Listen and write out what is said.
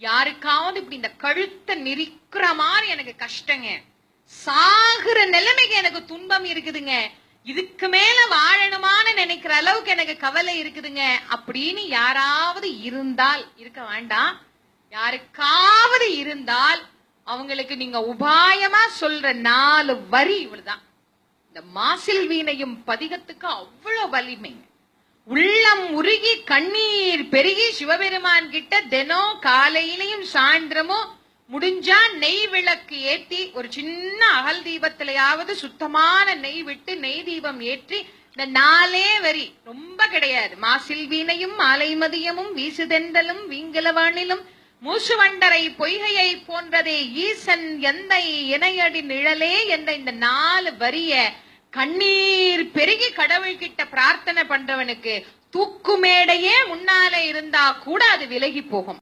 யாருக்காவது இப்படி இந்த கழுத்தை நெரிக்கிற மாதிரி எனக்கு கஷ்டங்க, சாகுற நிலைமைக்கு எனக்கு துன்பம் இருக்குதுங்க, இதுக்கு மேல வாழணுமான்னு நினைக்கிற அளவுக்கு எனக்கு கவலை இருக்குதுங்க அப்படின்னு யாராவது இருந்தால், இருக்க வேண்டாம், யாருக்காவது இருந்தால் அவங்களுக்கு நீங்க உபாயமா சொல்ற 4 வரி இவ்வளவுதான். இந்த மாசில் வீணையும் பதிகத்துக்கு அவ்வளவு வலிமைங்க. உள்ளம் உருகி கண்ணீர் பெருகி சிவபெருமான் கிட்ட தினம் காலையிலையும் சாயந்திரமும் முடிஞ்சா நெய் விளக்கு ஏற்றி ஒரு சின்ன அகல் தீபத்திலையாவது சுத்தமான நெய் விட்டு நெய் தீபம் ஏற்றி இந்த 4 வரி, ரொம்ப கிடையாது. மாசில் வீணையும் மாலை மதியமும் வீசுதெண்டலும் வீங்கலவானிலும் மூசுவண்டரை பொய்கையை போன்றதே ஈசன் எந்தை இணையடி நிழலே என்ற இந்த 4 வரிய கண்ணீர் பெருகி கடவுள்கிட்ட பிரார்த்தனை பண்றவனுக்கு தூக்குமேடையே முன்னாலே இருந்தா கூட அது விலகி போகும்.